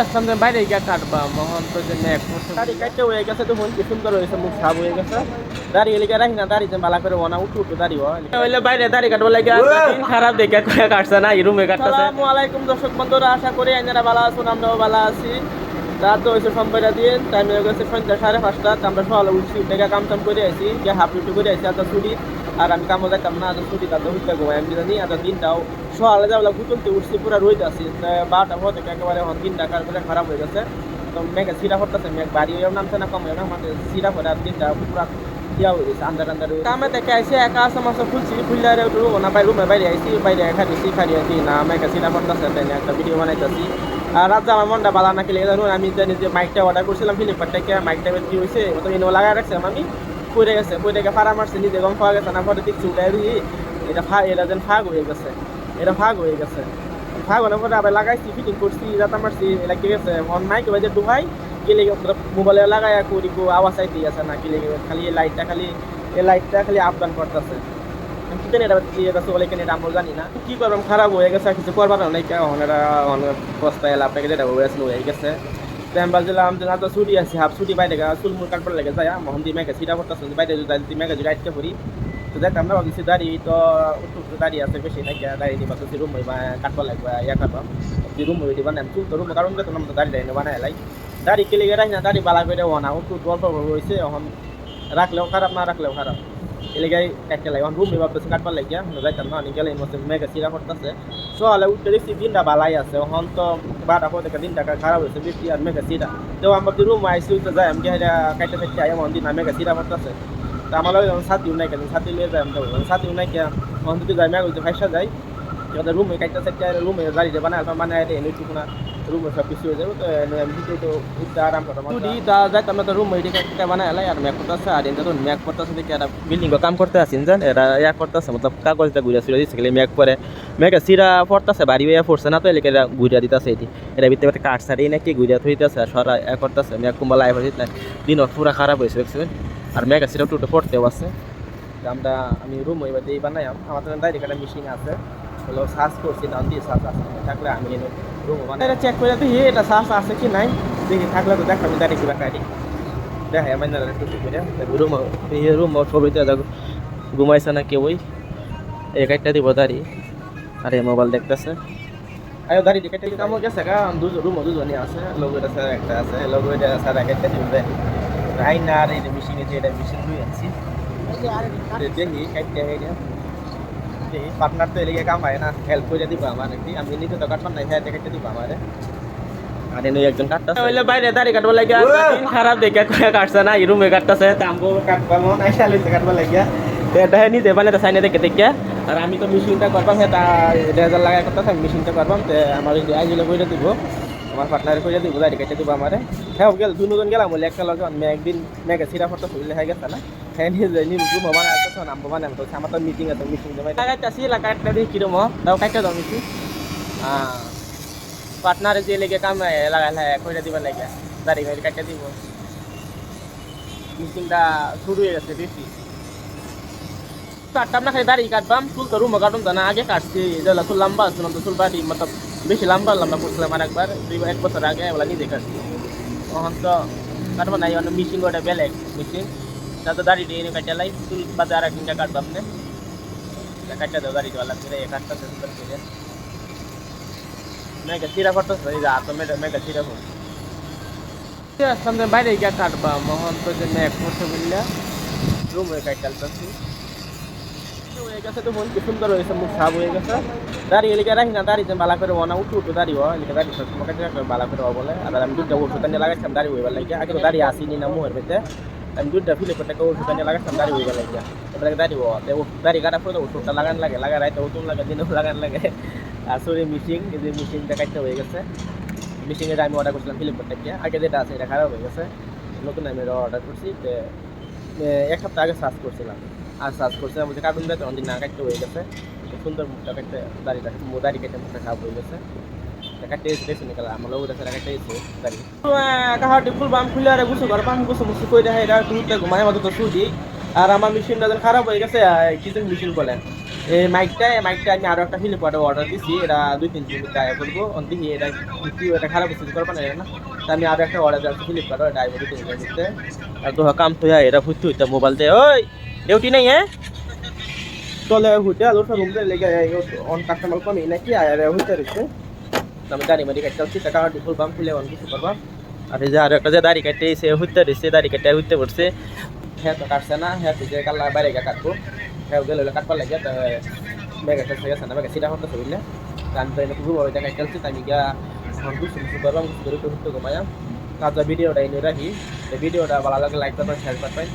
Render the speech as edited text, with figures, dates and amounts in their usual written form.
আসলাম যে বাইরে গিয়ে কাটবা মহন তো যে এক দাড়ি কাটতে হয়ে গেছে তো মন কি সুন্দর হয়েছে মুখ সাপ হয়ে গেছে দাড়ি এলিকে রাখি না দাড়ি যে বালা করে ওনা উঠু উঠু দাড়ি হইলে বাইরে দাড়ি কাটবো লাগে দিন খারাপ দেখে কয়ে কাটছে না এই রুমে কাটছে আসসালামু আলাইকুম দর্শক বন্ধুরা আশা করি আপনারা ভালো আছেন আমরাও ভালো আছি রাত তো হয়েছে সম্পয়টা দিন টাইম হয়ে গেছে সন্ধ্যা 5:30 আমরা সকালে উঠছি উঠে কাম টাম করে আইছি গিয়ে হাফ ডিউটি করে আইছি আজকে ছুটি আর আমি কামও যাইতাম না আজকে ছুটি তাদের উঠতে ঘুমাই আমি জানি আজকে দিনটাও সকালে যাওয়া ঘুটনতে উঠছি পুরো রোদ আছি 12টা পর থেকে একেবারে এখন দিন টাকার করে খারাপ হয়ে গেছে তো মেঘে সিরা পড়তেছে মেঘ বাড়ি হয়েও নামছে না কম হয়ে না মানে সিরা পড়ে আর দিনটা পুরা ইয়া হয়ে গেছে আন্দার কামে থেকে আইসি একা আসা মাসে খুলছি খুললে না বাইরে রুমে বাইরে আইসি বাইরে খাইছি খাইয়ে আছি না মেঘে সিরা পড়তেছে তাই একটা ভিডিও বানাইতেছি আর রাত আমার মনটা বালা না খেলে জানো আমি জানি যে মাইকটা অর্ডার করছিলাম ফ্লিপকার্ট থেকে মাইকটা কি হয়েছে তো ইনো লাগাই রাখছিলাম আমি পড়ে গেছে পড়ে গিয়ে ফাড়া মারছে নিজে গম পাওয়া গেছে না পরে দেখছি উঠে দিই এটা যেন ফাঁক হয়ে গেছে এটা ফাঁক হয়ে গেছে ফাঁক হওয়ার পরে আবার লাগাইছি ফিটিং করছি রাতা মারছি লাগে গেছে ফোন মাইক বাজে ডুবাই গেলে মোবাইলে লাগাই করি আওয়াজ আইতে আছে না গেলে খালি এই লাইটটা খালি আপডাউন করতেছে এটা চলে কেন এটা আমরা জানি না কি করলাম খারাপ হয়ে গেছে কিছু করবার নাই ওনারা বস্তা এলা আপনাকে যেটা হয়েছিল হয়ে গেছে আমি বলছিলাম যে তো ছুটি আছে হাফ ছুটি বাইরে চুলমুল কাটবার লেগে যায় মহন দিয়ে মেঘে সিটা করতেছে বাইরে যদি মেঘে যদি আটকে পড়ি তো দেখতাম না কিছু দাড়ি তো উঠতে দাঁড়িয়ে আছে বেশি নাকি দাঁড়িয়ে দিবা তো রুম হইবা কাটবার লাগবে ইয়া কাটবাম রুম হয়ে দিবা না চুল তো রুম কারণ তো দাঁড়িয়ে দাঁড়িয়ে বানাই লাই দাড়ি কেলে রাখি না দাড়ি বালা করে ওনা উঠু অল্প হয়েছে এখন রাখলেও খারাপ না রাখলেও খারাপ এলাকায় কাটতে লাগে এখন রুম ভাবতেছে কাটবার লাগিয়া যাইতাম না গেলে মেঘে সিরা করতেছে সকালে উঠতে দেখছি দিনটা বালাই আছে এখন তো 12টা পর থেকে দিনটা খারাপ হয়েছে বৃষ্টি আর মেঘে সিরা তো আমার রুম আইসি উঠতে যাই আমি কাটতে থাকতে আই এমন দিন মেঘে সিরা করতেছে তো আমার ছাতিও নাই কেন ছাতি লিয়ে যাই আমি ছাতিও নাই কে এখন যদি যাই মেঘ ফাইসা যাই রুমে কাটতে থাকতে রুমে গাড়িতে বানায় এনে একটু না রুমে সব কিছু হয়ে যাবে তো আমি তো উঠতে আরাম করতাম যাইতাম না তো রুম ওইদিকে একটা বানায় এলাই আর ম্যাক করতেছে আর এটা তো ম্যাক করতেছে দেখি একটা বিল্ডিং কাম করতে আসেন জান এরা ইয়া করতেছে মতলব কাগজটা ঘুরে ফিরে দিচ্ছে গেলে ম্যাক পরে ম্যাকে সিরা পড়তেছে বাড়ি হয়ে পড়ছে না তো এলাকা এরা ঘুরিয়া দিতেছে এটি এটা ভিতরে একটা কাঠ সারি নাকি ঘুরিয়া থইতেছে আর সরা ইয়া করতেছে ম্যাক কুম্বা লাইফ হয়েছে দিন পুরা খারাপ হয়েছে দেখছেন আর ম্যাকে সিরা একটু পড়তেও আছে আমি রুম ওই বাড়ি বানাই আমার তো ডাইরেক্ট একটা মেশিন আছে হলো সার্চ করছি দাম দিয়ে সার্চ আছে থাকলে আমি রুম বানাই চেক করে দেখি এটা সার্চ আছে কি নাই দেখি থাকলে তো দেখাবি দাঁড়িয়ে কিবা কাটি দেখা আমি না একটু করে রুম ছবিতে ঘুমাইছে না কেউই এই কাটটা দিব দাঁড়ি আর এই মোবাইল দেখতেছে আরে দাঁড়ি কেটে কামও গেছে গা রুম দুজনই আছে লোগো এটা স্যার একটা আছে লোগো এটা স্যার একটা দিবে আইনা আর এই মেশিনে যে এটা মেশিন দুই আছি দেখি কাটতে এটা পার্টনার তো এলিগে কাম হয় না হেল্প করে দিব আমার নাকি আমি নিজে তো কাটবার নাই হ্যাঁ কেটে দিব আমারে আর এনে একজন কাটতেছে হইলে বাইরে দাড়ি কাটবার লাগে দিন খারাপ দেখে কয়ে কাটছে না এই রুমে কাটতেছে তাম্বো কাটবার মন আইসা লইতে কাটবার লাগে এটা নিজে বানাতে সাইনে দেখে দেখে আর আমি তো মেশিনটা করবাম সেটা রেজার লাগাই করতেছে আমি মেশিনটা করবাম তো আমার ওই আইজলে করে দিব আমার পার্টনারে করে দিব দাড়ি কেটে দিব আমারে হ্যাঁ গেল দুজন গেলাম বলে একটা লগে একদিন মেঘে সিরা ফটো তুললে হয়ে গেছে না হ্যাঁ নিজে রুম বানাতে তো নাম বানাম তো আমার তো মিটিং আছে মিটিং জমাই লাগাইতেছি লাগাইতে দেখি কিরম তাও কাটতে দাও মিশি পার্টনারে যে লেগে কাম লাগাইলে করে দিবার লাগে দাড়ি গাড়ি কাটতে দিব মিটিংটা শুরু হয়ে গেছে বেশি কাটতাম না খালি দাড়ি কাটবাম চুল তো রুমও কাটুন না আগে কাটছি যেগুলো চুল লম্বা ছিল তো চুল বাড়ি মতলব বেশি লম্বা করছিলাম আর একবার 1 বছর আগে এগুলো নিজে কাটছি তখন তো কাটবো না অন্য মিশিং ওটা বেলেগ মিশিং তাতে দাড়ি দিয়ে কাটতে লাই চুল বাদে আর একদিনটা কাটবাম না কাটতে দেবো দাড়ি দেওয়া লাগবে এই কাটতে সুন্দর করে মেঘা চিরা করতেছে এই যে হাত মেঘা চিরা করছে আসলাম যে বাইরে গিয়ে কাটবা মহন তো যে মেঘ করছে বুঝলে রুম হয়ে কাটতেছি হয়ে গেছে তো মন কি সুন্দর হয়েছে মুখ সাপ হয়ে গেছে দাড়ি এলিকে রাখি না দাড়ি যে বালা করে ওনা উঠু দাড়ি এলিকে দাড়ি তোমাকে বালা করে বলে আর আমি দুধটা ওষুধ নিয়ে লাগাইছিলাম দাড়ি হইবার লাগে আগে তো দাড়ি আসিনি না মুহের ভেতরে আমি দুধটা ফ্লিপকার্ট থেকে ওষুধ নিয়ে লাগাইছিলাম দাড়ি হইবার লাগে এবার দাড়ি দাড়ি কাটার পরে ওষুধটা লাগান লাগে লাগা রাইতে ওষুধ লাগে দিনেও লাগান লাগে আর সরি মিশিং এই যে মিশিংটা কাটতে হয়ে গেছে মিশিংয়ের আমি অর্ডার করছিলাম ফ্লিপকার্ট থেকে আগে যেটা আছে এটা খারাপ হয়ে গেছে নতুন আমি অর্ডার করছি এক সপ্তাহ আগে সার্চ করছিলাম আর সার্চ করছিলাম বলছে কার্টুন দেয় তখন দিন না কাটতে হয়ে গেছে সুন্দর মুখটা কাটতে দাড়ি কেটে মুখটা খারাপ হয়ে গেছে কাটতে এসে নিকাল আমার লোক দেখে কাটতে এসে দাড়ি কাহাটি খুলবাম খুলে আর গুছো করবাম গুছো মুছো করে দেখা এটা ঘুমায় মতো তো শুধু আর আমার মেশিনটা যখন খারাপ হয়ে গেছে কিছু মেশিন বলেন এই মাইকটা আমি আরো একটা ফ্লিপকার্টে অর্ডার দিছি, এটা 2-3 দিন টাকা করবো দেখি এটা কি এটা খারাপ কিছু করবো না না। তা আমি আরো একটা অর্ডার দিচ্ছি ফ্লিপকার্টে, এটা আইবো 2-3 দিনের মধ্যে। আর তো কাম তো এটা ফুটতে হইতে মোবাইল দিয়ে ওই ডিউটি নাই হ্যাঁ চলে হুইতে আর ওটা রুম দিয়ে লেগে অন কাস্টমার কমই নাকি আর হইতে রইছে। আমি দাড়ি মারি কাটতে টাকা খুলবাম খুলে অন কিছু করবাম। আর এই যে আর একটা যে দাড়ি কাটতে এসে হইতে রইছে, দাড়ি কাটতে হইতে পড়ছে, হ্যাঁ তো কাটছে না, হ্যাঁ তো যে কাল্লা বাইরে গিয়ে কাটবো, হ্যাঁ গেলে কাটবার লাগে তো ব্যাগে কাটতে গেছে না, ব্যাগে সিটা করতে বললে আমি তো এনে খুব ওইটা কাটতে তাই আমি গিয়া এখন কিছু কিছু করবাম, কিছু করে ঘুরতে ঘুমাইয়াম। তারপর ভিডিওটা এনে রাখি, ভিডিওটা ভালো লাগলে লাইক করবেন, শেয়ার করবেন।